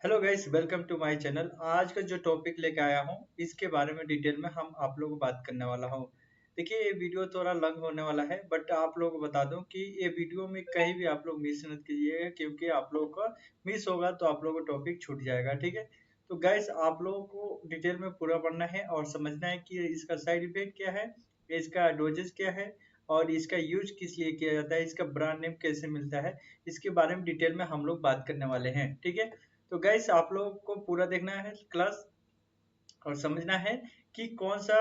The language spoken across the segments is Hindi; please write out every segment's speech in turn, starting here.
Hello guys, welcome to my channel. आज का जो टॉपिक लेके आया हूँ इसके बारे में डिटेल में हम आप लोगों को बात करने वाला हूँ। देखिए, ये वीडियो थोड़ा लंग होने वाला है, बट आप लोगों को बता दूं कि ये वीडियो में कहीं भी आप लोग मिस मत कीजिएगा, क्योंकि आप लोगों का मिस होगा तो आप लोगों को टॉपिक छूट जाएगा। ठीक है, तो गाइस आप लोगों को डिटेल में पूरा पढ़ना है और समझना है कि इसका साइड इफेक्ट क्या है, इसका डोजेस क्या है और इसका यूज किस लिए किया जाता है, इसका ब्रांड नेम कैसे मिलता है, इसके बारे में डिटेल में हम लोग बात करने वाले हैं। ठीक है, तो गाइस आप लोगों को पूरा देखना है क्लास और समझना है कि कौन सा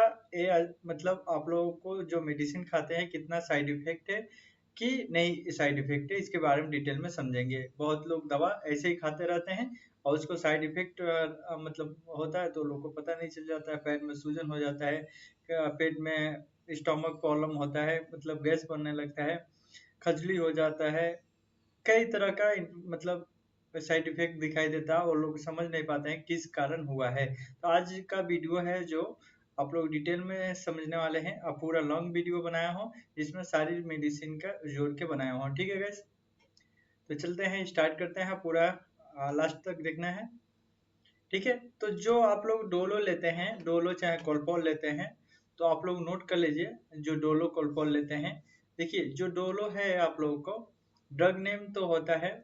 मतलब आप लोगों को जो मेडिसिन खाते हैं कितना साइड इफेक्ट है कि नहीं साइड इफेक्ट है, इसके बारे में डिटेल में समझेंगे। बहुत लोग दवा ऐसे ही खाते रहते हैं और उसको साइड इफेक्ट मतलब होता है तो लोगों को पता नहीं चल जाता है। पैर में सूजन हो जाता है, पेट में स्टोमक प्रॉब्लम होता है, मतलब गैस बनने लगता है, खजली हो जाता है, कई तरह का मतलब साइड इफेक्ट दिखाई देता है और लोग समझ नहीं पाते हैं किस कारण हुआ है। तो आज का वीडियो है जो आप लोग डिटेल में समझने वाले हैं। अब पूरा लॉन्ग वीडियो बनाया हूँ जिसमें सारी मेडिसिन का जोड़ के बनाया हूँ। ठीक है गैस, तो चलते हैं, स्टार्ट करते हैं। पूरा लास्ट तक देखना है। ठीक है, तो जो आप लोग डोलो लेते हैं, डोलो चाहे कोलपॉल लेते हैं, तो आप लोग नोट कर लीजिए। जो डोलो कोलपॉल लेते हैं, देखिए जो डोलो है आप लोगों को ड्रग नेम तो होता है।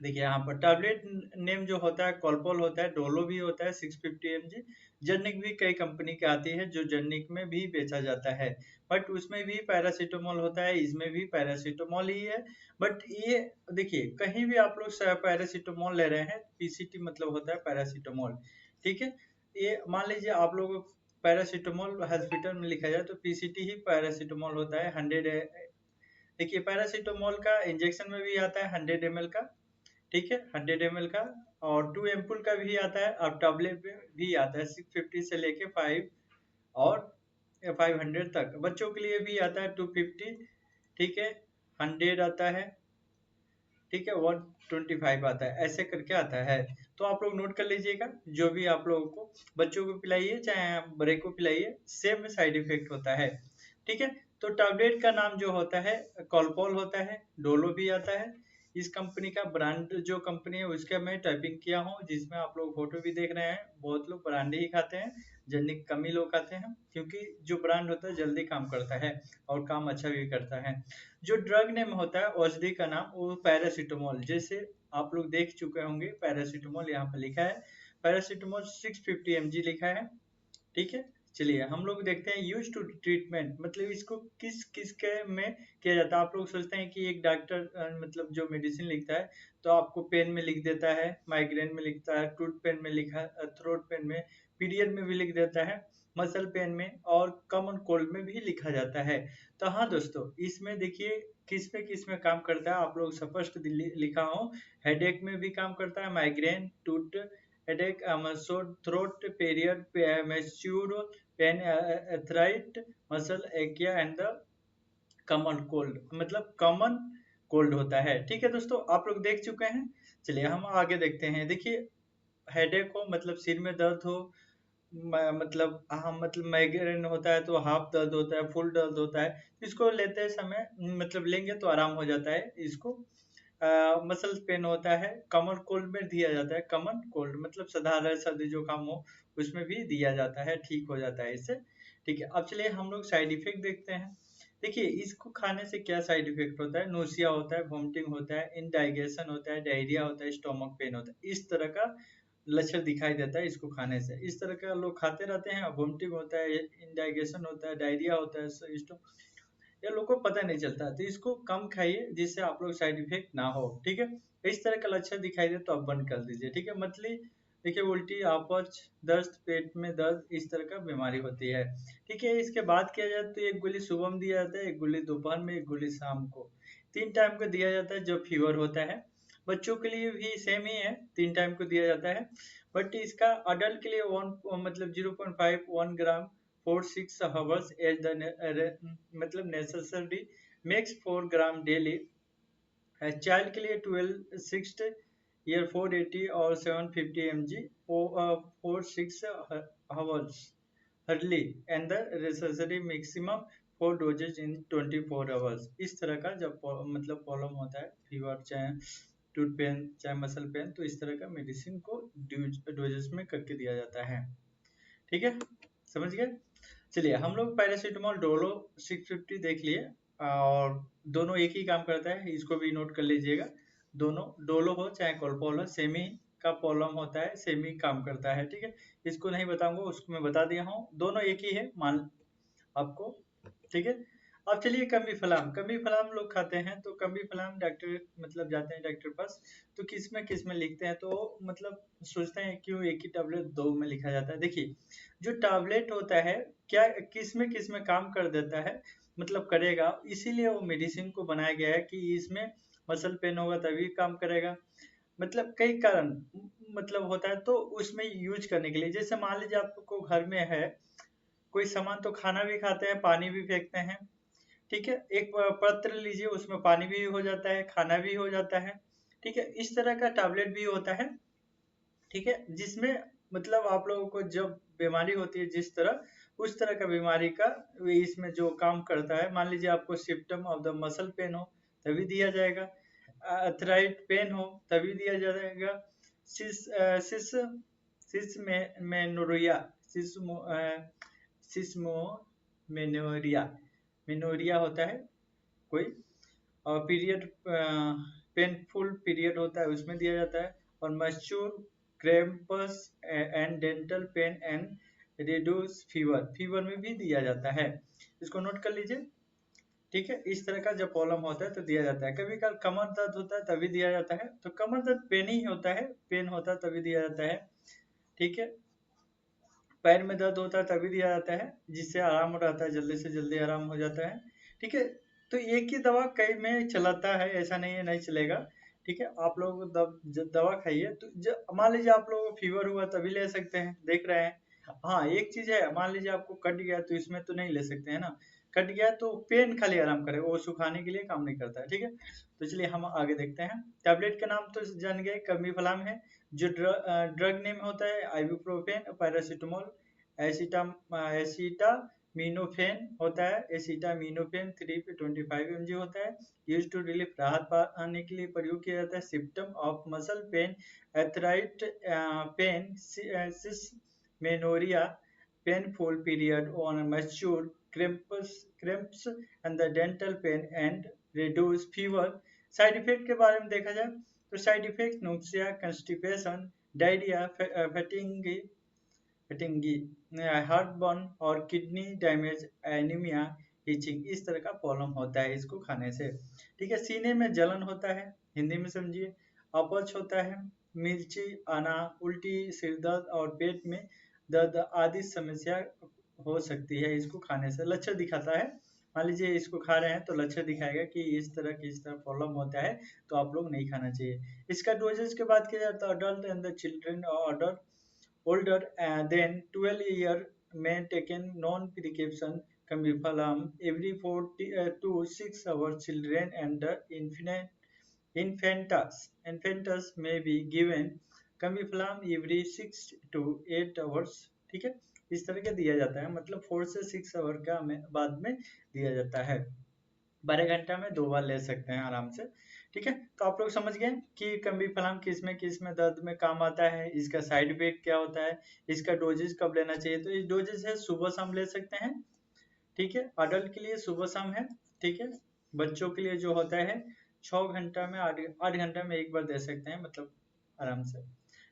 देखिए यहाँ पर टैबलेट नेम जो होता है कॉलपॉल होता है, डोलो भी होता है 650 mg। जर्निक भी कई कंपनी की आती है जो जर्निक में भी बेचा जाता है, बट उसमें भी पैरासीटामोल होता है, इसमें भी पैरासीटामोल ही है। बट ये देखिए कहीं भी आप लोग पैरासीटामोल ले रहे हैं, पीसीटी मतलब होता है पैरासीटामोल। ठीक है, ये मान लीजिए आप लोग पैरासीटामोल हॉस्पिटल में लिखा जाए तो पीसीटी ही पैरासीटामोल होता है 100। देखिए पैरासीटामोल का इंजेक्शन में भी आता है 100 ml का। ठीक है, 100 ml का, और 2 एम्पूल का भी आता है और टैबलेट में भी आता है 650 से लेके 5 और 500 तक। बच्चों के लिए भी आता है 250। ठीक है, 100 आता है। ठीक है, 125 आता है, ऐसे करके आता है। तो आप लोग नोट कर लीजिएगा, जो भी आप लोगों को बच्चों को पिलाइए चाहे बड़े को पिलाइए, सेम साइड इफेक्ट होता है। ठीक है, तो टैबलेट का नाम जो होता है कॉलपॉल होता है, डोलो भी आता है। इस कंपनी का ब्रांड जो कंपनी है उसका मैं टाइपिंग किया हूँ, जिसमें आप लोग फोटो भी देख रहे हैं। बहुत लोग ब्रांड ही खाते हैं, जनिक कम ही लोग खाते हैं, क्योंकि जो ब्रांड होता है जल्दी काम करता है और काम अच्छा भी करता है। जो ड्रग नेम होता है औषधि का नाम वो पैरासीटामोल, जैसे आप लोग देख चुके होंगे पैरासीटामोल यहाँ पर लिखा है। पैरासीटामोल 650 mg लिखा है। ठीक है, चलिए हम लोग देखते हैं यूज टू ट्रीटमेंट, मतलब इसको किस किस के में किया जाता है। आप लोग सोचते हैं कि एक डॉक्टर मतलब जो मेडिसिन लिखता है तो आपको पेन में लिख देता है, माइग्रेन में लिखता है, टूथ पेन में लिखा, थ्रोट पेन में, पीरियड में भी लिख देता है, मसल पेन में और कॉमन कोल्ड में भी लिखा जाता है। तो हाँ दोस्तों, इसमें देखिए किस में काम करता है, आप लोग स्पष्ट लिखा हो। हेडेक में भी काम करता है, migraine, tooth headache, sore throat, period, menstrual pain, arthritis, muscle ache and the common cold, मतलब कॉमन कोल्ड होता है। ठीक है दोस्तों, आप लोग देख चुके हैं। चलिए हम आगे देखते हैं। देखिए हेडेक हो मतलब सिर में दर्द हो, मतलब हाँ मतलब माइग्रेन होता है तो हाफ दर्द होता है, फुल दर्द होता है, इसको लेते समय मतलब लेंगे तो आराम हो जाता है। इसको मसल पेन होता है, कॉमन कोल्ड में दिया जाता है। कॉमन कोल्ड मतलब साधारण सर्दी जुकाम हो उसमें भी दिया जाता है, ठीक हो जाता है इससे। ठीक है, अब चलिए हम लोग साइड इफेक्ट देखते हैं। देखिए इसको खाने से क्या साइड इफेक्ट होता है, नोसिया होता है, वोमिटिंग होता है, इंडाइजेशन होता है, डायरिया होता है, स्टोमक पेन होता है, इस तरह का लक्षण दिखाई देता है इसको खाने से। इस तरह का लोग खाते रहते हैं, वोमिटिंग होता है, इंडाइजेशन होता है, डायरिया होता है, ये लोग को पता नहीं चलता। तो इसको कम खाइए जिससे आप लोग साइड इफेक्ट ना हो। ठीक है, इस तरह का लक्षण दिखाई दे तो आप बंद कर दीजिए। ठीक है, मतली देखिए उल्टी, अपच, दस्त, पेट में दर्द, इस तरह का बीमारी होती है। ठीक है, इसके बाद किया जाए तो एक गोली सुबह में दिया जाता है, एक गोली दोपहर में, एक गोली शाम को, 3 टाइम को दिया जाता है जब फीवर होता है। बच्चों के लिए भी सेम ही है, 3 टाइम को दिया जाता है। बट इसका अडल्ट के लिए वन मतलब 0.5 1 ग्राम 4 6 hours एज द मतलब नेसेसरी, मेक्स 4 ग्राम डेली। चाइल्ड के लिए 12 6 ईयर 480 और 750 mg 4 6 hours hourly and the necessary maximum 4 doses in 24 hours। इस तरह का जब मतलब प्रॉब्लम होता है, फीवर चाहे टूथ पेन चाहे मसल पेन, तो इस तरह का मेडिसिन को डोजेस में करके दिया जाता है। ठीक है, समझ गए। चलिए हम लोग पैरासीटामोल डोलो 650 देख लिए, और दोनों एक ही काम करता है, इसको भी नोट कर लीजिएगा। दोनों डोलो हो चाहे कोलपोल हो, सेम ही का प्रॉब्लम होता है, सेम ही काम करता है। ठीक है, इसको नहीं बताऊंगा, उसको मैं बता दिया हूँ, दोनों एक ही है मान आपको। ठीक है, अब चलिए कमी फलाम। कमी फलाम लोग खाते हैं, तो कमी फलाम डॉक्टर मतलब जाते हैं डॉक्टर पास, तो किस में लिखते हैं, तो मतलब सोचते हैं क्यों एक ही टैबलेट दो में लिखा जाता है। देखिए जो टैबलेट होता है क्या किस में काम कर देता है, मतलब करेगा, इसीलिए वो मेडिसिन को बनाया गया है कि इसमें मसल पेन होगा तभी काम करेगा, मतलब कई कारण मतलब होता है, तो उसमें यूज करने के लिए। जैसे मान लीजिए आपको घर में है कोई सामान, तो खाना भी खाते हैं पानी भी फेंकते हैं। ठीक है, एक पत्र लीजिए, उसमें पानी भी हो जाता है, खाना भी हो जाता है। ठीक है, इस तरह का टैबलेट भी होता है। ठीक है, जिसमें मतलब आप लोगों को जब बीमारी होती है जिस तरह, उस तरह का बीमारी का इसमें जो काम करता है। मान लीजिए आपको symptom of the muscle pain हो तभी दिया जाएगा, अर्थराइट पेन हो तभी दिया जाएगा, सिस सिस सिस मेनोरिया सिस्मो मेनोरिया मेनोरिया होता है कोई, और पीरियड पेनफुल पीरियड होता है उसमें दिया जाता है, और menstrual cramps and dental pain and reduce fever fever में भी दिया जाता है। इसको नोट कर लीजिए। ठीक है, इस तरह का जब प्रॉब्लम होता है तो दिया जाता है। कभी कभी कमर दर्द होता है तभी दिया जाता है, तो कमर दर्द पेन ही होता है, पेन होता है तभी दिया जाता है। ठीक है, पैर में दर्द होता है तभी दिया जाता है, जिससे आराम रहता है, जल्दी से जल्दी आराम हो जाता है। ठीक है, तो एक ही दवा कई में चलाता है, ऐसा नहीं है नहीं चलेगा। ठीक है, आप लोग दवा खाइए, तो मान लीजिए आप लोगों को फीवर हुआ तभी ले सकते हैं, देख रहे हैं। हाँ एक चीज है, मान लीजिए आपको कट गया तो इसमें तो नहीं ले सकते हैं ना, कट गया तो पेन खाली आराम करेगा, वो सुखाने के लिए काम नहीं करता है। ठीक है, तो चलिए हम आगे देखते हैं। टैबलेट का नाम तो जान गए, कमीफलाम है। जो ड्रग नेम होता है आइबुप्रोफेन, पैरासीटामोल, एसिटामिनोफेन होता है, एसिटामिनोफेन 325 mg होता है। यूज टू रिलीफ राहत पाने के लिए प्रयोग किया जाता है। Symptom of muscle pain, arthritis pain, dysmenorrhoea, painful period on mature cramps and the dental pain and reduce fever। Side effect के बारे में देखा जाए तो side effect nausea, constipation, diarrhoea, fatigue, heartburn और किडनी डैमेज, एनीमिया, इचिंग, इस तरह का प्रॉब्लम होता है इसको खाने से। ठीक है, सीने में जलन होता है, हिंदी में समझिए, अपच होता है, मिर्ची आना, उल्टी, सिर दर्द और पेट में दर्द आदि समस्या हो सकती है इसको खाने से। लक्षण दिखाता है, मान लीजिए इसको खा रहे हैं तो लक्षण दिखाएगा कि इस तरह प्रॉब्लम होता है, तो आप लोग नहीं खाना चाहिए। इसका डोजेज की बात की जाए तो adult and the children order older than 12 year may taken non-prescription Camifalam every 40 to 6 hours. Children and infantus may be given Camifalam every 6 to 8 hours। ठीक है, इस तरह का दिया जाता है, मतलब 4 से 6 आवर का बाद में दिया जाता है। 12 घंटा में 2 बार ले सकते हैं आराम से। ठीक है, तो आप लोग समझ गए कि कम्बीफलाम किस में दर्द में काम आता है, इसका साइड इफेक्ट क्या होता है, इसका डोजेज कब लेना चाहिए। तो इस डोजेज है सुबह शाम ले सकते हैं। ठीक है, अडल्ट के लिए सुबह शाम है। ठीक है, बच्चों के लिए जो होता है 6 घंटा में 8 घंटा में एक बार दे सकते हैं, मतलब आराम से।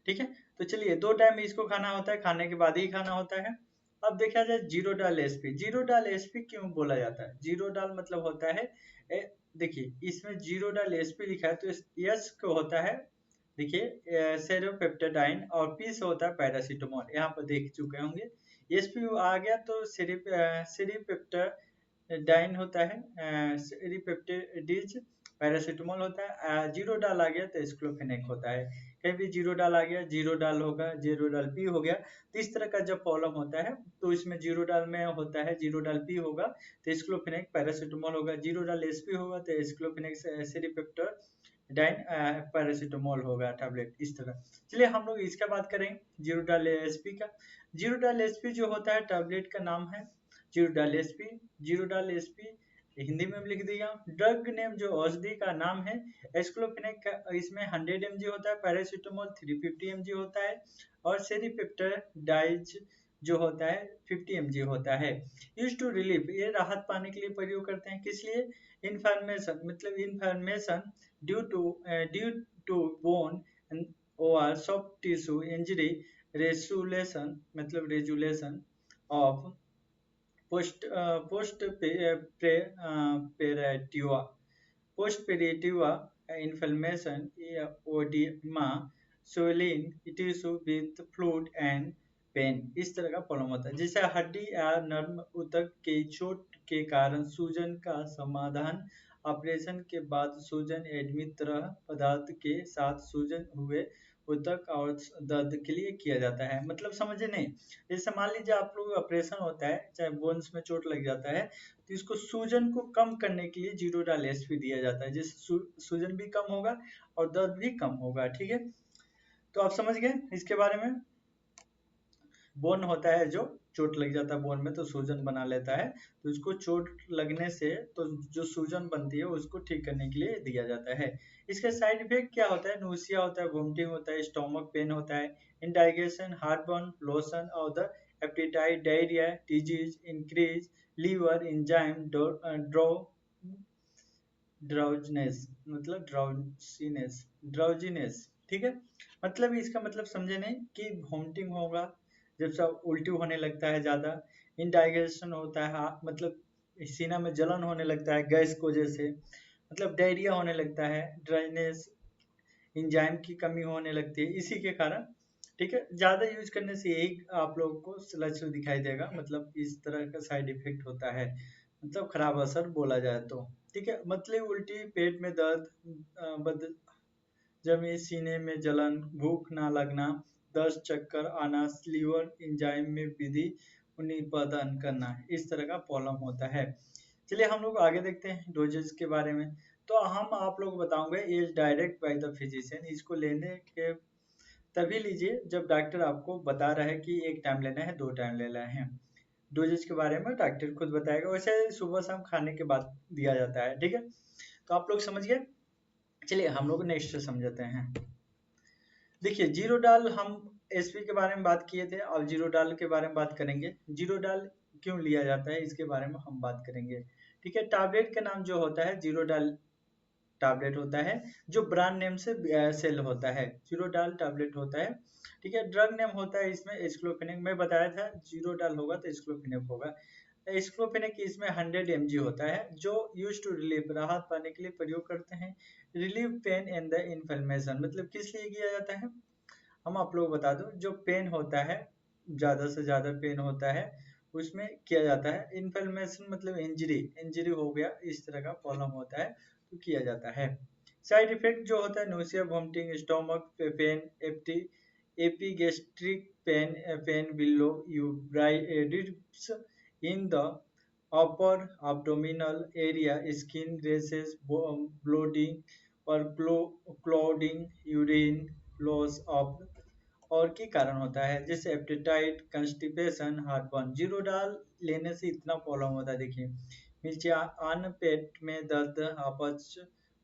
ठीक है, तो चलिए 2 टाइम इसको खाना होता है, खाने के बाद ही खाना होता है। अब देखा जाए जीरो डाल एसपी। जीरो डाल एसपी क्यों बोला जाता है? जीरो डाल मतलब होता है देखिए इसमें जीरो डाल एसपी लिखा है, तो यस को होता है, देखिए सेरोपेप्टाडाइन, और पी से होता है पैरासीटामोल, यहाँ पर देख चुके होंगे। एसपी आ गया तो सेरिपेप्टाडाइन होता है, सेरिपेप्टाडिज पैरासीटामोल होता है। जीरो डाल आ गया तो स्क्लोफेनेक होता है। कहीं भी जीरो डाल आ गया, जीरो डाल होगा, जीरो डाल पी हो गया। तो इस तरह का जब प्रॉब्लम होता है तो इसमें जीरो डाल में होता है, जीरो डाल पी होगा तो स्क्लोफेनेक पैरासीटामोल होगा, जीरो डाल एसपी होगा तो स्क्लोफेनेक सेरिपेप्टाडाइन पैरासीटामोल होगा टैबलेट, इस तरह। चलिए हम लोग इसका बात करें जीरो डाल एसपी का। जीरो डाल एसपी जो होता है टैबलेट का नाम है जीरो डाल एसपी। जीरो डाल एसपी हिंदी में भी लिख दिया। ड्रग नेम जो औषधि का नाम है, एस्क्लोफेनेक का इसमें 100 mg होता है, पैरासीटामोल 350 mg होता है, और सेरिपेप्टाइडाइज जो होता है 50 mg होता है। यूज टू रिलीफ, ये राहत पाने के लिए प्रयोग करते हैं। किस लिए? इन्फॉर्मेशन, मतलब इन्फॉर्मेशन ड्यू टू बोन और सॉफ्ट टिश्यू इंजरी, रेजुलेशन, मतलब regulation of postoperative, postoperative inflammation, oedema, swelling tissue with fluid and pain, इस तरह का प्रॉब्लम होता है। जैसे हड्डी या नर्म ऊतक के चोट के कारण सूजन का समाधान, ऑपरेशन के बाद सूजन एडमिट तरह पदार्थ के साथ सूजन हुए ऊतक और दर्द के लिए किया जाता है। मतलब समझे नहीं? जैसे मान लीजिए आप लोग ऑपरेशन होता है, चाहे बोन्स में चोट लग जाता है, तो इसको सूजन को कम करने के लिए जीरोडाल एसपी दिया जाता है, जिससे सूजन भी कम होगा और दर्द भी कम होगा। ठीक है, तो आप समझ गए इसके बारे में। बोन होता है जो चोट लग जाता है बोन में तो सूजन बना लेता है, तो उसको चोट लगने से तो जो सूजन बनती है उसको ठीक करने के लिए दिया जाता है। इसके साइड इफेक्ट क्या होता है? नोसिया होता है, वोमिटिंग होता है, स्टोमक पेन होता है, इंडाइजेशन, हार्टबर्न, लोशन और the appetite, diarrhoea, disease, increase liver enzyme, ड्रो ड्राउजनेस, मतलब ड्राउजीनेस। ठीक है, मतलब इसका मतलब समझे नहीं कि वोमिटिंग होगा, जब सब उल्टी होने लगता है ज़्यादा, इंडाइजेशन होता है, मतलब सीना में जलन होने लगता है गैस की वजह से, मतलब डायरिया होने लगता है, ड्राइनेस, एंजाइम की कमी होने लगती है इसी के कारण। ठीक है, ज़्यादा यूज करने से यही आप लोगों को लक्षण दिखाई देगा, मतलब इस तरह का साइड इफेक्ट होता है, मतलब खराब असर बोला जाए तो। ठीक है, मतलब उल्टी, पेट में दर्द, बद जमी, सीने में जलन, भूख ना लगना, दस्त, चक्कर आना, लीवर एंजाइम में वृद्धि, उत्पादन करना, इस तरह का प्रॉब्लम होता है। चलिए हम लोग आगे देखते हैं डोजेज के बारे में। तो हम आप लोग बताऊंगे ये डायरेक्ट बाय द फिजिशियन, इसको लेने के तभी लीजिए जब डॉक्टर आपको बता रहा है कि एक टाइम लेना है, 2 टाइम लेना है। डोजेज के बारे में डॉक्टर खुद बताएगा, वैसे सुबह शाम खाने के बाद दिया जाता है। ठीक है, तो आप लोग समझ गए। चलिए हम लोग नेक्स्ट समझते हैं। देखिए जीरो डाल, हम एसपी के बारे में बात किए थे, अब जीरो डाल के बारे में बात करेंगे। जीरो डाल क्यों लिया जाता है इसके बारे में हम बात करेंगे। ठीक है, टैबलेट का नाम जो होता है जीरो डाल टैबलेट होता है, जो ब्रांड नेम से सेल होता है, जीरो डाल टैबलेट होता है। ठीक है, ड्रग नेम होता है इसमें एस्क्लोफेनेक, मैं बताया था जीरो डाल होगा तो एस्क्लोफेनेक होगा। एस्क्लोफेनेक इसमें 100 mg होता है, जो यूज टू रिलीफ, राहत पाने के लिए प्रयोग करते हैं। Relieve pain and the inflammation, मतलब किस लिए किया जाता है हम आप लोग बता दूं, जो पेन होता है, ज़्यादा से ज़्यादा पेन होता है उसमें किया जाता है। इन्फ्लेमेशन मतलब इंजरी, इंजरी हो गया, इस तरह का प्रॉब्लम होता है तो किया जाता है। साइड इफेक्ट जो होता है nausea, vomiting, stomach pain, epigastric pain, pain below your ribs in the upper abdominal area, skin rashes, bloating और क्लोडिंग, यूरिन लॉस ऑफ और के कारण होता है, जैसे एपेटाइट, कंस्टिपेशन, हार्टबर्न। जीरो डाल लेने से इतना प्रॉब्लम होता है, देखिए नीचे अन्न, पेट में दर्द, अपच,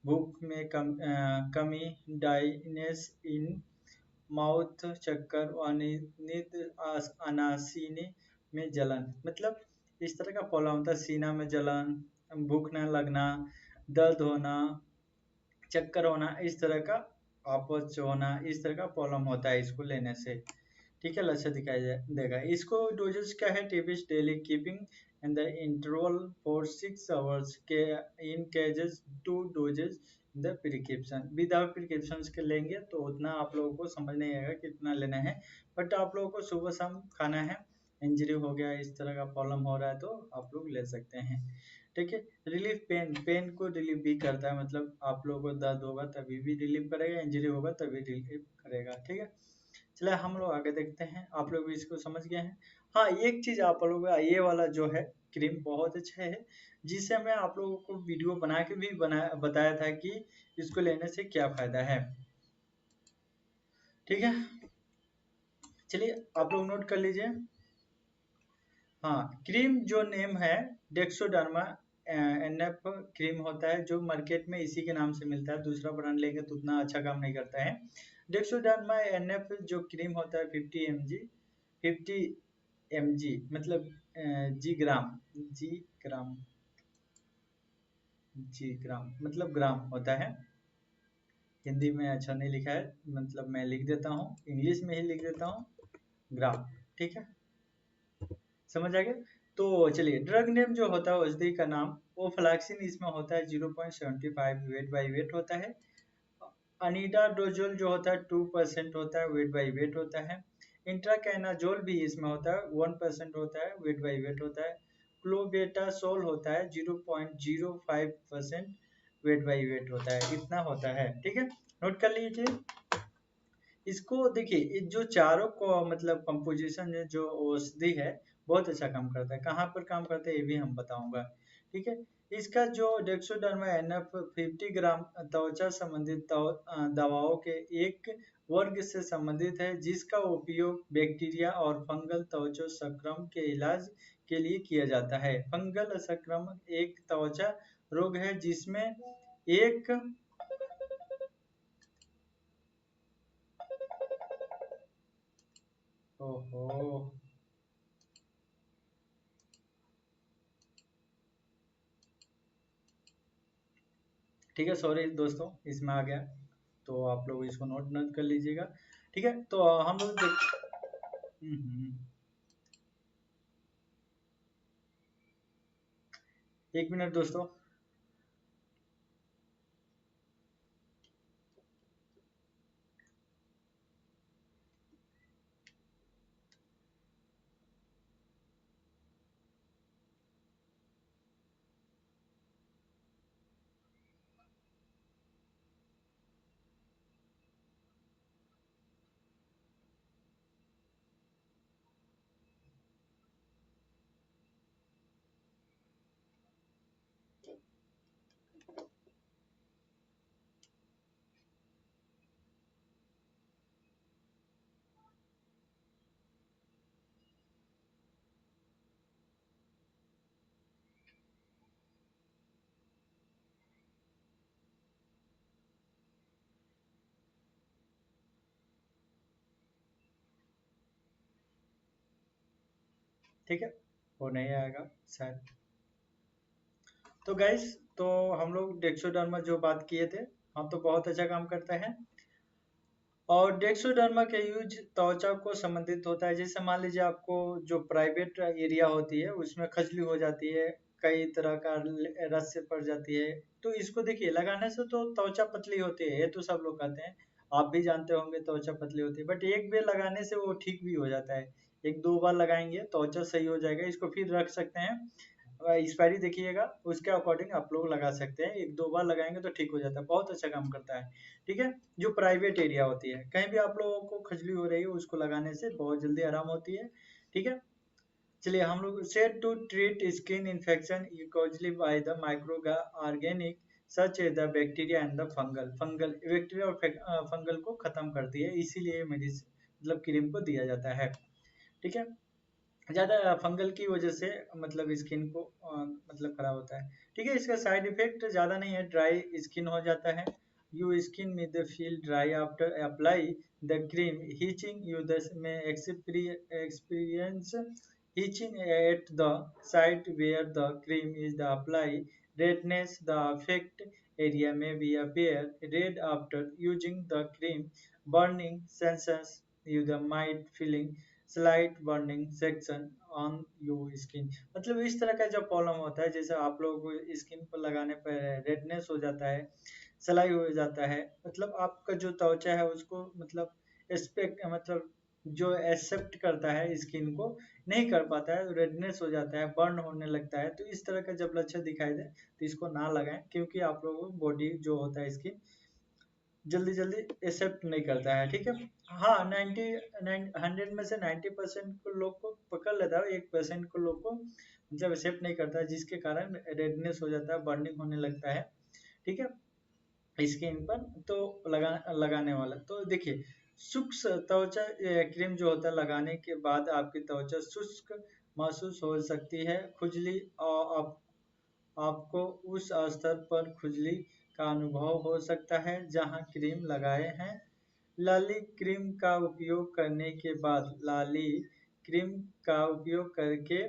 भूख में कमी, डाइनेस इन माउथ, चक्कर, नींद, अनासीने में जलन, मतलब इस तरह का प्रॉब्लम होता है, सीना में जलन, भूख न लगना, दर्द होना, चक्कर होना, इस तरह का अपच होना, इस तरह का प्रॉब्लम होता है इसको लेने से। ठीक है, लक्षण दिखाई देगा। इसको डोजेज क्या है? टिपिस daily keeping and the interval for 6 hours के in cases 2 doses the prescription, without prescription के लेंगे तो उतना आप लोगों को समझ नहीं आएगा कितना लेना है, बट आप लोगों को सुबह शाम खाना है। इंजरी हो गया, इस तरह का प्रॉब्लम हो रहा है तो आप लोग ले सकते हैं। ठीक है, रिलीफ पेन, पेन को रिलीफ भी करता है, मतलब आप लोगों को दर्द होगा तभी भी रिलीफ करेगा, इंजरी होगा तभी रिलीफ करेगा। ठीक है, चलिए हम लोग आगे देखते हैं। आप लोग भी इसको समझ गए हैं। हाँ, एक चीज आप लोगों का ये वाला जो है क्रीम बहुत अच्छा है, जिसे मैं आप लोगों को वीडियो बना के भी बताया था कि इसको लेने से क्या फायदा है। ठीक है, चलिए आप लोग नोट कर लीजिए। हाँ, क्रीम जो नेम है डेक्सोडर्मा एनएफ क्रीम होता है जो मार्केट में इसी के नाम से मिलता है, दूसरा ब्रांड लेंगे तो उतना अच्छा काम नहीं करता है। डेक्सोडर्मा एनएफ जो क्रीम होता है 50 mg मतलब जी ग्राम जी ग्राम जी ग्राम मतलब ग्राम होता है। हिंदी में अच्छा नहीं लिखा है, मतलब मैं लिख देता हूँ, इंग्लिश में ही लिख देता हूँ, ग्राम। ठीक है, समझ आ गया। तो चलिए, ड्रग नेम जो होता है औषधि का नाम, वो फ्लैक्सिन इसमें होता है 0.75 वेट बाई वेट होता है। अनीडाडोजोल जो होता है 2% होता है, वेट बाई वेट होता है। इंट्राकैनाजोल भी इसमें होता है 1% होता है, वेट बाई वेट होता है। क्लोबेटासोल होता है 0.05%, वेट बाई वेट होता है, इतना होता है। ठीक है, नोट कर लीजिए इसको। देखिए ये जो चारों को मतलब कंपोजिशन है जो औषधि है, बहुत अच्छा काम करता है। कहाँ पर काम करता है ये भी हम बताऊंगा। ठीक है, इसका जो डेक्सोडर्मा एनएफ 50 ग्राम त्वचा संबंधित दवाओं के एक वर्ग से संबंधित है, जिसका उपयोग बैक्टीरिया और फंगल त्वचा संक्रमण के इलाज के लिए किया जाता है। फंगल संक्रमण एक त्वचा रोग है जिसमें एक ओहो, ठीक है, सॉरी दोस्तों, इसमें आ गया, तो आप लोग इसको नोट नोट कर लीजिएगा। ठीक है, तो हम लोग हम्म, एक मिनट दोस्तों। ठीक है, वो नहीं आएगा शायद। तो गाइस, तो हम लोग डेक्सोडर्मा जो बात किए थे, हाँ, तो बहुत अच्छा काम करता है। और डेक्सोडर्मा के यूज त्वचा को संबंधित होता है। जैसे मान लीजिए आपको जो प्राइवेट एरिया होती है उसमें खजली हो जाती है, कई तरह का रस से पड़ जाती है, तो इसको देखिए लगाने से तो त्वचा पतली होती है, ये तो सब लोग कहते हैं, आप भी जानते होंगे त्वचा पतली होती है, बट एक बार लगाने से वो ठीक भी हो जाता है। एक दो बार लगाएंगे त्वचा सही हो जाएगा, इसको फिर रख सकते हैं। एक्सपायरी देखिएगा, उसके अकॉर्डिंग आप लोग लगा सकते हैं, एक दो बार लगाएंगे तो ठीक हो जाता है, बहुत अच्छा काम करता है। ठीक है, जो प्राइवेट एरिया होती है, कहीं भी आप लोगों को खजली हो रही है, उसको लगाने से बहुत जल्दी आराम होती है। ठीक है, चलिए हम लोग set to treat skin infection caused by the micro organic such as the bacteria and the fungal bacteria और फंगल को खत्म करती है, इसीलिए मेडिसिन मतलब क्रीम को दिया जाता है। ठीक है, ज़्यादा फंगल की वजह से मतलब स्किन को मतलब खराब होता है। ठीक है, इसका साइड इफेक्ट ज़्यादा नहीं है, ड्राई स्किन हो जाता है, you skin may the feel dry after apply the cream, itching you the may experience itching at the site where the cream is the apply, redness the affect area may be appear red after using the cream, burning sensations you the mild feeling slight burning section on your skin. मतलब इस तरह का जब प्रॉब्लम होता है, जैसे आप लोगों को स्किन पर लगाने पर रेडनेस हो जाता है, सलाई हो जाता है, मतलब आपका जो त्वचा है उसको मतलब एक्सपेक्ट मतलब जो एक्सेप्ट करता है स्किन को नहीं कर पाता है, रेडनेस हो जाता है, बर्न होने लगता है, तो इस तरह का जब लक्षण दिखाई दे तो इसको ना लगाएं, क्योंकि आप लोगों को बॉडी जो होता है स्किन जल्दी जल्दी एक्सेप्ट नहीं करता है। ठीक है, हाँ, 100 में से 90% को लोग को पकड़ लेता है, 1% को लोग को मतलब एक्सेप्ट नहीं करता है, जिसके कारण रेडनेस हो जाता है, बर्निंग होने लगता है। ठीक है, स्किन पर तो लगाने वाला तो देखिए, शुष्क त्वचा क्रीम जो होता है लगाने के बाद आपकी त्वचा शुष्क महसूस हो सकती है, खुजली और आपको उस स्तर पर खुजली का अनुभव हो सकता है जहां क्रीम लगाए हैं। लाली क्रीम का उपयोग करने के बाद लाली क्रीम का उपयोग करके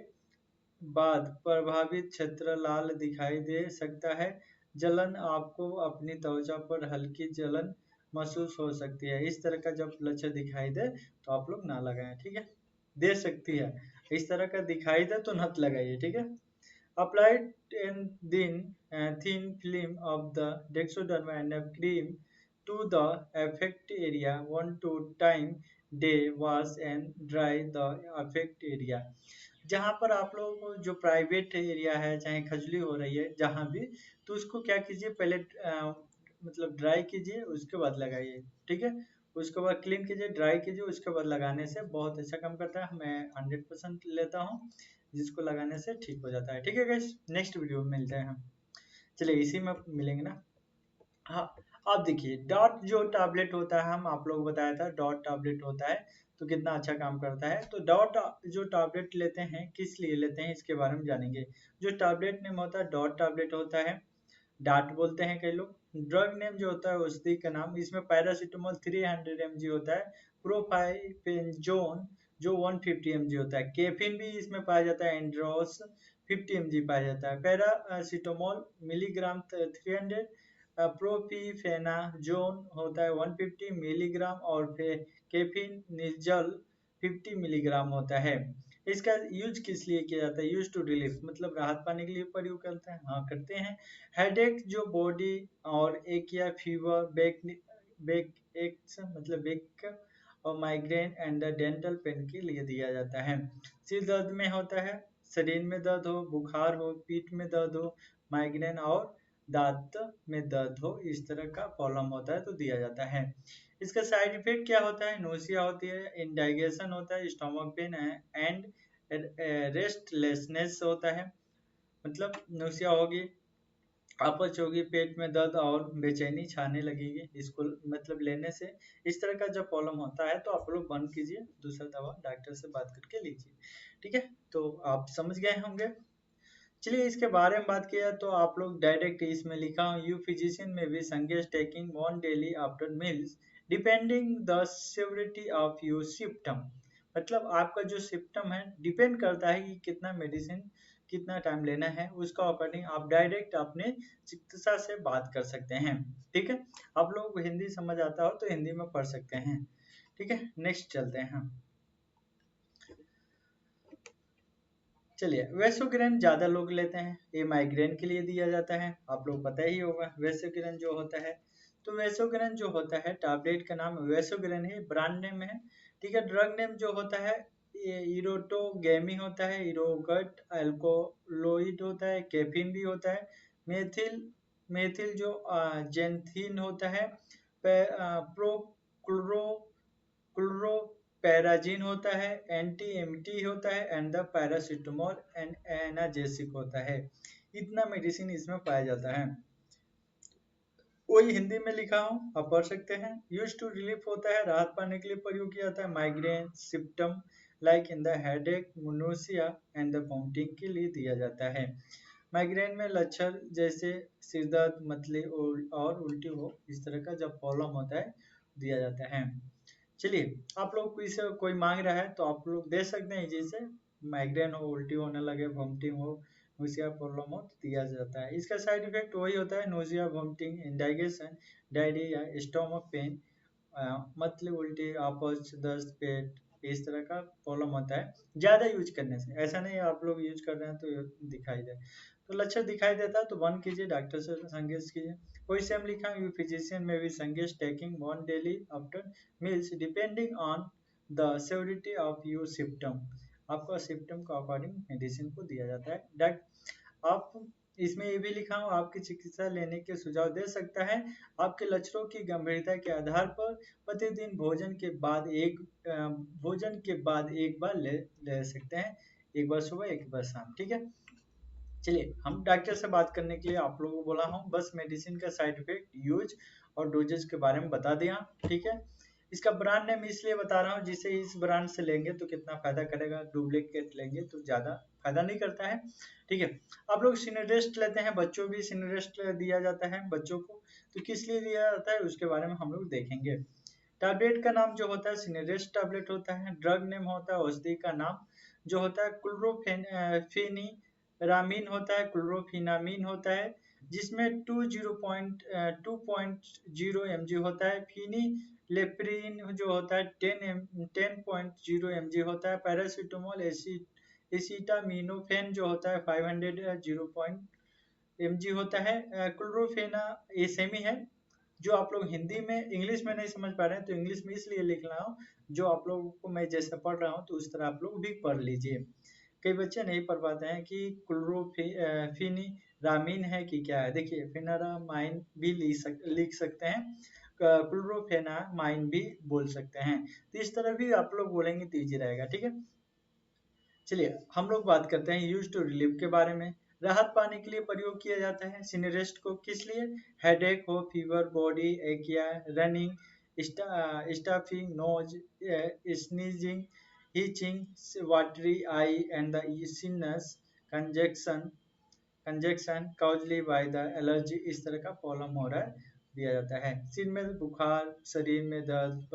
बाद प्रभावित क्षेत्र लाल दिखाई दे सकता है। जलन आपको अपनी त्वचा पर हल्की जलन महसूस हो सकती है। इस तरह का जब लक्षण दिखाई दे तो आप लोग ना लगाएं, ठीक है। दे सकती है, इस तरह का दिखाई दे तो नत लगाइए, ठीक है। Applied in thin film of the Dextroderma and cream to the affect area 1 to 2 times day. Wash and dry the affect area. जहाँ पर आप लोगों को जो प्राइवेट एरिया है, चाहे खजली हो रही है जहाँ भी, तो उसको क्या कीजिए, पहले मतलब ड्राई कीजिए, उसके बाद लगाइए, ठीक है। उसके बाद क्लीन कीजिए, ड्राई कीजिए, उसके बाद लगाने से बहुत अच्छा काम करता है। मैं 100% लेता हूँ, जिसको लगाने से ठीक हो जाता है, ठीक है गाइस। नेक्स्ट वीडियो में मिलते हैं हम। चलिए इसी में मिलेंगे ना। हाँ, आप देखिए डॉट जो टैबलेट होता है, हम आप लोग बताया था डॉट टैबलेट होता है तो कितना अच्छा काम करता है। तो डॉट जो टैबलेट लेते हैं किस लिए लेते हैं इसके बारे में जानेंगे। जो टैबलेट नेम होता है डॉट टैबलेट होता है, डाट बोलते हैं कई लोग। ड्रग नेम जो होता है औषधि का नाम, इसमें पैरासीटामोल 300 mg होता है। प्रोपाइपेंजोन जो 150 mg होता है। कैफीन भी इसमें पाया जाता है, एंड्रोस 50 mg पाया जाता है। पैरासीटामोल मिलीग्राम 300, प्रोपीफेनाजोन होता है 150 मिलीग्राम, और फिर कैफीन निर्जल 50 मिलीग्राम होता है। इसका यूज किस लिए किया जाता है, यूज टू रिलीफ मतलब राहत पाने के लिए प्रयोग करते हैं, हाँ करते हैं। हेडेक जो बॉडी और एक या फीवर, बैक एक्स मतलब बैक और माइग्रेन एंड डेंटल पेन के लिए दिया जाता है। सिर दर्द में होता है, शरीर में दर्द हो, बुखार हो, पीठ में दर्द हो, माइग्रेन और दांत में दर्द हो, इस तरह का प्रॉब्लम होता है तो दिया जाता है। इसका साइड इफेक्ट क्या होता है, नोसिया होती है, इंडाइजेशन होता है, स्टमक पेन है, एंड रेस्टलेसनेस होता है। मतलब नोसिया होगी, अपच होगी, पेट में दर्द और बेचैनी छाने लगेगी इसको मतलब लेने से। इस तरह का जब प्रॉब्लम होता है तो आप लोग बंद कीजिए, दूसरा दवा डॉक्टर से बात करके लीजिए, ठीक है। तो आप समझ गए होंगे। चलिए इसके बारे में बात किया तो आप लोग डायरेक्ट इसमें लिखा हूँ, यू फिजिशियन में भी suggest taking one daily after meals depending the severity of your symptom. मतलब आपका जो सिम्टम है डिपेंड करता है कि कितना मेडिसिन कितना टाइम लेना है, उसका अकॉर्डिंग आप डायरेक्ट अपने चिकित्सा से बात कर सकते हैं, ठीक है। आप लोगों को हिंदी समझ आता हो तो हिंदी में पढ़ सकते हैं, ठीक है। नेक्स्ट चलते हैं हम। चलिए वेसोग्रेन ज्यादा लोग लेते हैं, ये माइग्रेन के लिए दिया जाता है, आप लोग पता ही होगा वेसोग्रेन जो होता है। तो वेसोग्रेन जो होता है टैबलेट का नाम वेसोग्रेन है, ब्रांड नेम है, ठीक है। ड्रग नेम जो होता है ये इरोटोगेमी होता है, इरोगट अल्कोलोइड होता है, कैफीन भी होता है, मेथिल मेथिल जो जेंथिन होता है, प्रोक्लोरो क्लोरोपेराजिन होता है, एंटी एमटी होता है, एंड द पैरासीटामोल एंड एनाजेसिक होता है। इतना मेडिसिन इसमें पाया जाता है, वही हिंदी में लिखा हूँ आप पढ़ सकते हैं। यूज टू रिलीफ होता है, राहत पाने के लिए प्रयोग किया जाता है। Migraine symptom like in the headache, मुनोसिया एंड द वोमिटिंग के लिए दिया जाता है। माइग्रेन में लक्षण जैसे सिरदर्द, मतली और उल्टी हो, इस तरह का जब प्रॉब्लम होता है दिया जाता है। चलिए आप लोग को इसे कोई मांग रहा है तो आप लोग दे सकते हैं, जैसे माइग्रेन हो, उल्टी होने लगे, वोमिटिंग हो, नोसिया प्रॉब्लम हो तो दिया जाता है। इसका साइड इफेक्ट वही होता है, nausea, vomiting, indigestion, diarrhoea, stomach pain, मतलब उल्टी, अपच, दस्त, पेट, इस तरह का प्रॉब्लम होता है ज्यादा यूज करने से। ऐसा नहीं आप लोग यूज कर रहे हैं तो दिखाई दे, तो लक्षण दिखाई देता है तो बंद कीजिए, डॉक्टर से संगेज कीजिए। कोई सेम लिखा यू फिजिशियन में भी suggest taking one daily after meals depending on the severity of your symptom. आपका सिम्टम के अकॉर्डिंग मेडिसिन को दिया जाता है। आप इसमें ये भी लिखा हूँ, आपकी चिकित्सा लेने के सुझाव दे सकता है आपके लक्षणों की गंभीरता के आधार पर। प्रतिदिन भोजन के बाद एक बार ले सकते हैं, एक बार सुबह एक बार शाम, ठीक है। चलिए हम डॉक्टर से बात करने के लिए आप लोगों को बोला हूँ, बस मेडिसिन का साइड इफेक्ट, यूज और डोजेज के बारे में बता दिया, ठीक है। इसका ब्रांड नेम इसलिए बता रहा हूँ, जिसे इस ब्रांड से लेंगे तो कितना फायदा करेगा, डुप्लीकेट लेंगे तो ज्यादा फायदा नहीं करता है। ठीक है, आप लोग सिनरेस्ट लेते हैं, बच्चों भी सिनरेस्ट दिया जाता है बच्चों को, तो किस लिए दिया जाता है उसके बारे में हम लोग देखेंगे। टैबलेट का नाम जो होता है सिनरेस्ट टैबलेट होता है। ड्रग नेम होता है औषधि का नाम जो होता है क्लोरोफेनीरामीन होता है, क्लोरोफिनामीन होता है, जिसमें 2.0 mg होता है। फिनीलेप्रिन जो होता है 10.0 mg होता है। पैरासीटामोल एसिटामिनोफेन जो होता है 500 0 mg होता है। क्लोरोफेना ये सेमी है। जो आप लोग हिंदी में इंग्लिश में नहीं समझ पा रहे हैं तो इंग्लिश में इसलिए लिख रहा हूँ, जो आप लोगों को मैं जैसे पढ़ रहा हूँ तो उस तरह आप लोग भी पढ़ लीजिए। कई बच्चे नहीं पढ़ पाते हैं कि क्लोरोफिनीरामीन है कि क्या है। देखिए फिनारामाइन भी लिख सकते हैं, क्लोरोफेनामाइन भी बोल सकते हैं, तो इस तरह भी आप लोग बोलेंगे तो ईजी रहेगा। ठीक है, चलिए हम लोग बात करते हैं यूज टू रिलीव के बारे में। राहत पाने के लिए प्रयोग किया जाता है सिनेरेस्ट को, किस लिए? हेडेक हो, फीवर, बॉडी एक या running, stuffing, nose, sneezing, itching, watery eye and the sinus congestion congestion caused by the allergy, इस तरह का प्रॉब्लम हो रहा है दिया जाता है। सिर में बुखार, शरीर में दर्द,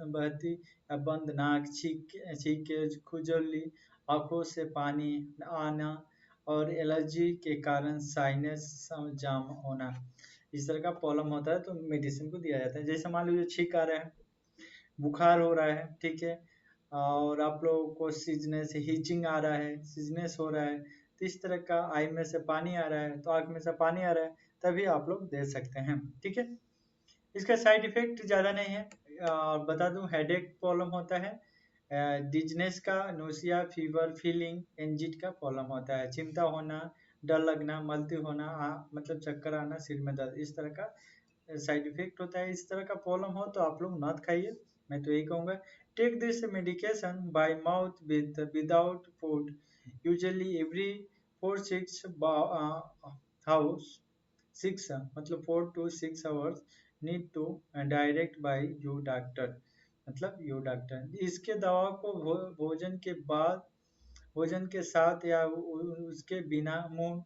बहती या बंद नाक, छींके, खुजली, आंखों से पानी आना और एलर्जी के कारण साइनस जाम होना, इस तरह का प्रॉब्लम होता है तो मेडिसिन को दिया जाता है। जैसे मान लीजिए छींक आ रहा है, बुखार हो रहा है, ठीक है, और आप लोगों को सीजनेस हीचिंग आ रहा है, सीजनेस हो रहा है, तो इस तरह का आई में से पानी आ रहा है तो आँख में से पानी आ रहा है, तभी आप लोग दे सकते हैं। ठीक है, इसका साइड इफेक्ट ज़्यादा नहीं है। और बता दूं हेडेक प्रॉब्लम होता है, डिजनेस का, नोसिया, फीवर, फीलिंग, एंजिट का प्रॉब्लम होता है, चिंता होना, डर लगना, मलती होना, मतलब चक्कर आना, सिर में दर्द, इस तरह का साइड इफेक्ट होता है। इस तरह का प्रॉब्लम हो तो आप लोग मत खाइए, मैं तो यही कहूँगा। Take this medication by mouth without food usually every 4-6 hours 6 मतलब 4 to 6 hours need to direct by you doctor, मतलब यू डॉक्टर। इसके दवा को भोजन के बाद, भोजन के साथ या उसके बिना मुंह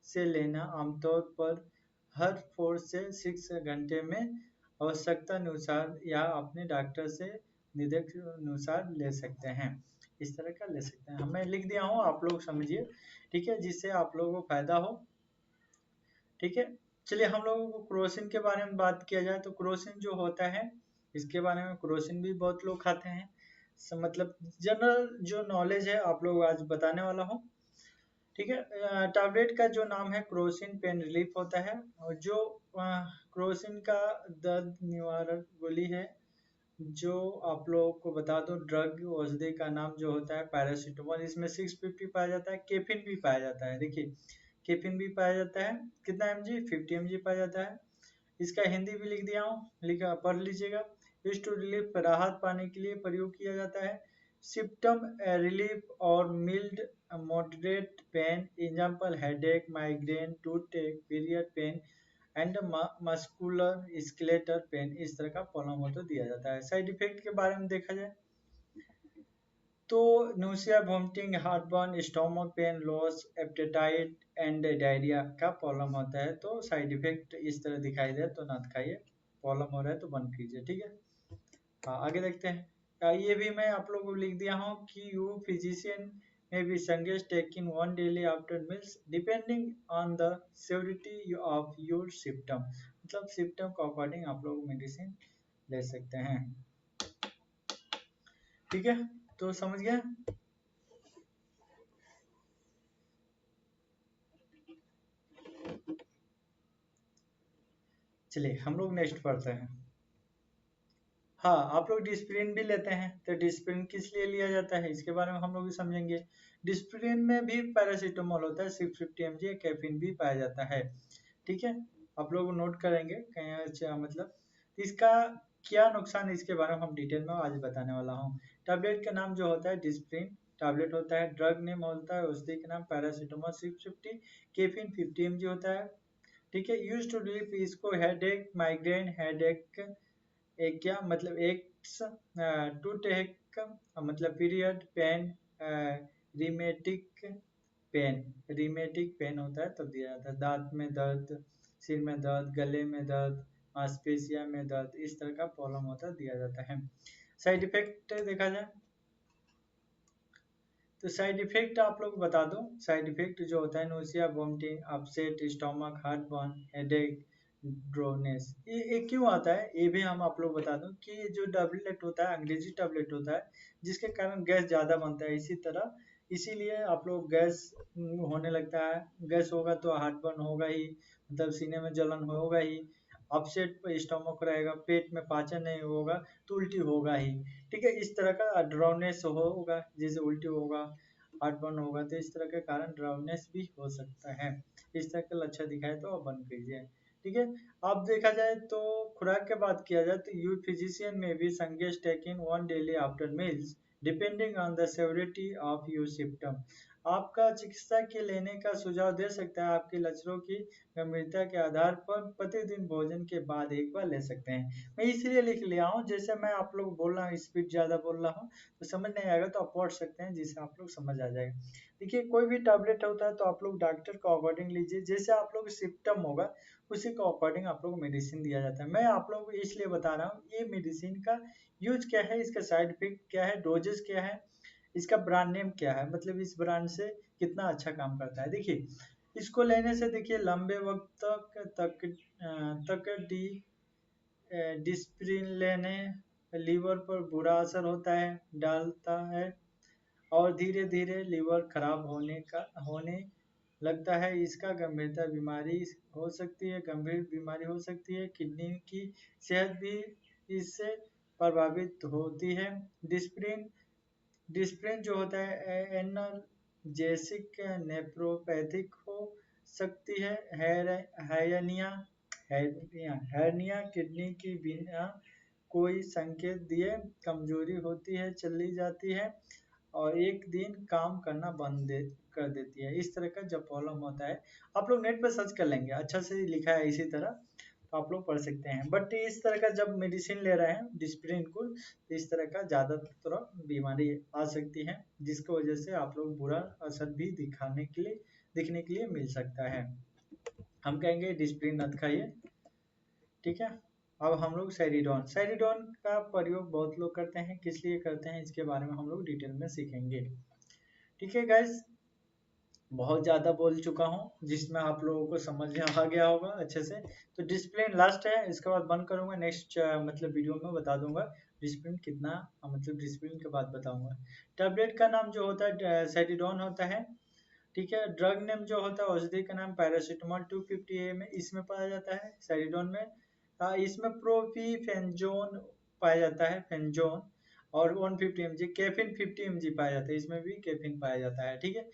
से लेना, आमतौर पर हर 4 से 6 घंटे में आवश्यकता अनुसार या अपने डॉक्टर से निर्देश अनुसार ले सकते हैं। इस तरह का ले सकते हैं, मैं लिख दिया हूँ, आप लोग समझिए, ठीक है, जिससे आप लोगों को फायदा हो। ठीक है, चलिए हम लोगों को क्रोसिन के बारे में बात किया जाए तो क्रोसिन जो होता है, इसके बारे में, क्रोसिन भी बहुत लोग खाते हैं। मतलब जनरल जो नॉलेज है आप लोग आज बताने वाला हूँ। ठीक है, टैबलेट का जो नाम है क्रोसिन पेन रिलीफ होता है, और जो क्रोसिन का दर्द निवारक गोली है, जो आप लोगों को बता दो ड्रग औषधि का नाम जो होता है पैरासीटामोल। इसमें 650 पाया जाता है, केफिन भी पाया जाता है। देखिए केफिन भी पाया जाता है, कितना mg? 50 mg पाया जाता है। इसका हिंदी भी लिख दिया हूँ, लिखा पढ़ लीजिएगा। यूज टू रिलीफ राहत पाने के लिए प्रयोग किया जाता है। सिम्टम रिलीफ और mild moderate pain, example headache, migraine, tooth period pain and muscular skeletal pain, इस तरह का प्रॉब्लम हो तो दिया जाता है। साइड इफेक्ट के बारे में देखा जाए तो nausea, vomiting, heartburn, stomach pain, loss appetite and diarrhoea का प्रॉब्लम होता है। तो साइड इफेक्ट इस तरह दिखाई दे तो ना खाइए, प्रॉब्लम हो रहा है तो बंद कीजिए। ठीक है, हाँ आगे देखते हैं। ये भी मैं आप लोगों को लिख दिया हूँ कि you physician may be suggest taking one daily after meals depending on the severity of your symptom, मतलब सिम्टम के अकॉर्डिंग आप लोग मेडिसिन ले सकते हैं। ठीक है, तो समझ गए। चलिए हम लोग नेक्स्ट पढ़ते हैं। हाँ, आप लोग डिस्प्रिन भी लेते हैं, तो डिस्प्रिन किस लिए लिया जाता है इसके बारे में हम लोग भी समझेंगे। डिस्प्रिन में भी पैरासीटामोल होता है, 650 mg, कैफीन भी पाया जाता है। ठीक है, आप लोग नोट करेंगे कहीं, अच्छा मतलब इसका क्या नुकसान, इसके बारे में हम डिटेल में आज बताने वाला हूँ। टैबलेट का नाम जो होता है डिस्प्रिन टैबलेट होता है। ड्रग नेम होता है औषधि का नाम पैरासीटामोल 650, कैफीन 50 mg होता है। ठीक है, यूज टू रिलीफ, इसको हेडेक, माइग्रेन, हेडेक एक क्या मतलब एक, टू टेक मतलब period pain, rheumatic pain, rheumatic pain होता है तब दिया जाता है। दांत में दर्द, सिर में दर्द, गले में दर्द, मांसपेशिया में दर्द, इस तरह का प्रॉब्लम होता है दिया जाता है। साइड इफेक्ट देखा जाए तो साइड इफेक्ट आप लोग बता दो। साइड इफेक्ट जो होता है nausea, vomiting, upset stomach, heartburn, headache, drowsiness, ये क्यों आता है ये भी हम आप लोग बता दूं कि ये जो टैबलेट होता है अंग्रेजी टैबलेट होता है जिसके कारण गैस ज़्यादा बनता है। इसी तरह इसीलिए आप लोग गैस होने लगता है। गैस होगा तो हार्ट बर्न होगा ही, मतलब सीने में जलन होगा ही। अपसेट स्टोमक रहेगा, पेट में पाचन नहीं होगा तो उल्टी होगा ही। ठीक है, इस तरह का ड्राउनेस होगा, जैसे उल्टी होगा, हार्टबर्न होगा, तो इस तरह के कारण ड्राउनेस भी हो सकता है। इस तरह का लक्षण दिखाए तो आप बंद कीजिए। ठीक है, अब देखा जाए तो खुराक की बात किया जाए तो यू फिजिशियन में भी suggest taking one daily after meals depending on the severity of your symptom. आपका चिकित्सा के लेने का सुझाव दे सकता है आपके लक्षणों की गंभीरता के आधार पर प्रतिदिन भोजन के बाद एक बार ले सकते हैं। मैं इसलिए लिख लिया हूँ, जैसे मैं आप लोग बोल रहा हूँ स्पीड ज़्यादा बोल रहा हूँ तो समझ नहीं आएगा तो आप पढ़ सकते हैं जिससे आप लोग समझ आ जाएगा। देखिए कोई भी टैबलेट होता है तो आप लोग डॉक्टर को अकॉर्डिंग लीजिए, जैसे आप लोग सिम्टम होगा उसी को अकॉर्डिंग आप लोग को मेडिसिन दिया जाता है। मैं आप लोगों को इसलिए बता रहा हूँ ये मेडिसिन का यूज क्या है, इसका साइड इफेक्ट क्या है, डोजेस क्या है, इसका ब्रांड नेम क्या है, मतलब इस ब्रांड से कितना अच्छा काम करता है। देखिए इसको लेने से देखिए लंबे वक्त तक डिस्प्रिन लेने लीवर पर बुरा असर होता है डालता है और धीरे धीरे लीवर खराब होने लगता है। इसका गंभीरता बीमारी हो सकती है, गंभीर बीमारी हो सकती है। किडनी की सेहत भी इससे प्रभावित होती है। डिस्प्रिन डिस्प्रिन जो होता है एनाल्जेसिक नेफ्रोपैथिक हो सकती है। हैरनिया हैरनिया किडनी की बिना कोई संकेत दिए कमजोरी होती है, चली जाती है और एक दिन काम करना कर देती है। इस तरह का जब प्रॉब्लम होता है आप लोग नेट पर सर्च कर लेंगे, अच्छा से लिखा है इसी तरह तो आप लोग पढ़ सकते हैं। बट इस तरह का जब मेडिसिन ले रहे हैं डिस्प्रिन को तो इस तरह का ज़्यादातर बीमारी आ सकती है जिसकी वजह से आप लोग बुरा असर भी दिखने के लिए मिल सकता है। हम कहेंगे डिस्प्रिन मत खाइए। ठीक है, अब हम लोग सैरिडोन सैरिडोन का प्रयोग बहुत लोग करते हैं, किस लिए करते हैं इसके बारे में हम लोग डिटेल में सीखेंगे। ठीक है गाइस, बहुत ज़्यादा बोल चुका हूँ जिसमें आप लोगों को समझ में आ गया होगा अच्छे से। तो डिसिप्लिन लास्ट है, इसके बाद बंद करूँगा। नेक्स्ट मतलब वीडियो में बता दूंगा डिसिप्लिन कितना, मतलब डिसिप्लिन के बाद बताऊंगा। टैबलेट का नाम जो होता है सैरिडोन होता है। ठीक है, ड्रग नेम जो होता है औषधि का नाम पैरासीटामोल 250 एम इसमें पाया जाता है सैरिडोन में। इसमें प्रोपीफेनजोन पाया जाता है, फेनजोन, और 150 mg कैफीन 50 mg पाया जाता है, इसमें भी कैफीन पाया जाता है। ठीक है,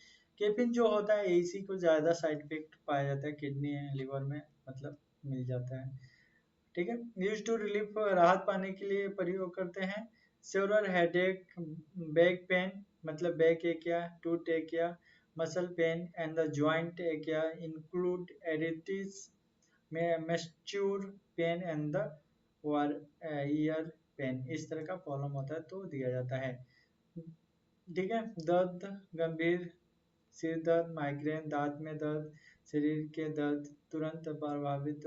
कैफीन जो होता है इसी को ज़्यादा साइड इफेक्ट पाया जाता है किडनी लिवर में, मतलब मिल जाता है। ठीक है, यूज टू रिलीफ राहत पाने के लिए प्रयोग करते हैं। सेवरल हेडेक, बैक पेन, मतलब बैक एक या टूट एक या muscle pain and the joint ache या इंक्लूड एरिटिस में menstrual pain and the ear pain, इस तरह का प्रॉब्लम होता है तो दिया जाता है। ठीक है, दर्द, गंभीर सिर दर्द, माइग्रेन, दांत में दर्द, शरीर के दर्द तुरंत प्रभावित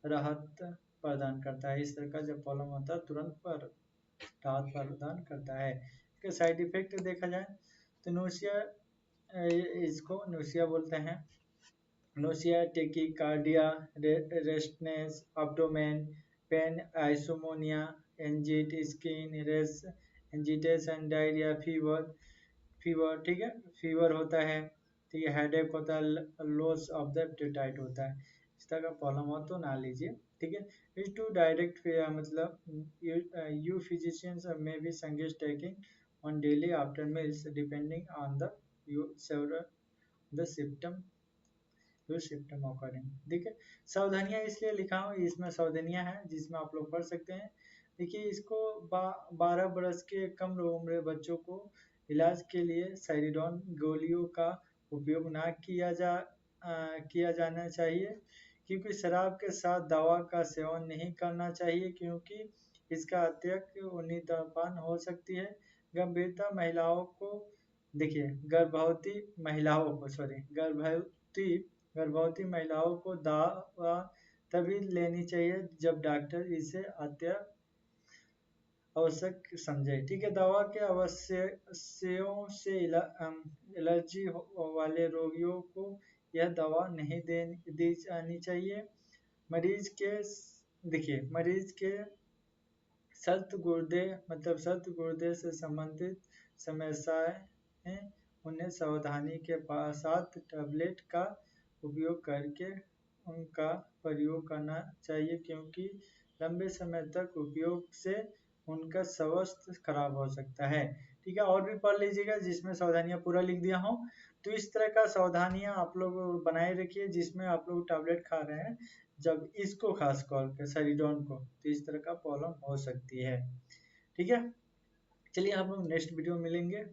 राहत प्रदान करता है। इस तरह का जब प्रॉब्लम होता है तुरंत पर राहत प्रदान करता है। इसके साइड इफेक्ट देखा जाए तो नोसिया, इसको नोसिया बोलते हैं। Nausea, tachycardia, restlessness, abdomen pain, insomnia, anxiety, skin rash, anxieties and diarrhoea, fever. ठीक है, फीवर होता है। ठीक है, हेडेक होता है, लॉस ऑफ द एपेटाइट होता है। इस तरह का प्रॉब्लम हो तो ना लीजिए। ठीक है, इज टू डायरेक्ट मतलब you physicians may be suggest taking on daily after meals depending on the you several the symptom to symptom according. ठीक है, सावधानियां इसलिए लिखा हूँ, इसमें सावधानियां हैं जिसमें आप लोग पढ़ सकते हैं। देखिए इसको 12 बरस के कम उम्र बच्चों को इलाज के लिए सैरिडोन गोलियों का उपयोग ना किया जाना चाहिए, क्योंकि शराब के साथ दवा का सेवन नहीं करना चाहिए क्योंकि इसका अत्यधिक नींदपान हो सकती है। गंभीरता महिलाओं को देखिए, गर्भवती महिलाओं को दवा तभी लेनी चाहिए जब डॉक्टर इसे आवश्यक समझे। ठीक है, दवा के अवश्यों से एलर्जी वाले रोगियों को यह दवा नहीं दी जानी चाहिए। मरीज के मरीज के सख्त गुर्दे से संबंधित समस्याएं हैं, उन्हें सावधानी के साथ टैबलेट का उपयोग करके उनका प्रयोग करना चाहिए, क्योंकि लंबे समय तक उपयोग से उनका स्वास्थ्य खराब हो सकता है। ठीक है, और भी पढ़ लीजिएगा जिसमें सावधानियां पूरा लिख दिया हूँ। तो इस तरह का सावधानियां आप लोग बनाए रखिए जिसमें आप लोग टैबलेट खा रहे हैं, जब इसको खास कर सेरिडोन को, तो इस तरह का प्रॉब्लम हो सकती है। ठीक है, चलिए हम लोग नेक्स्ट वीडियो में मिलेंगे।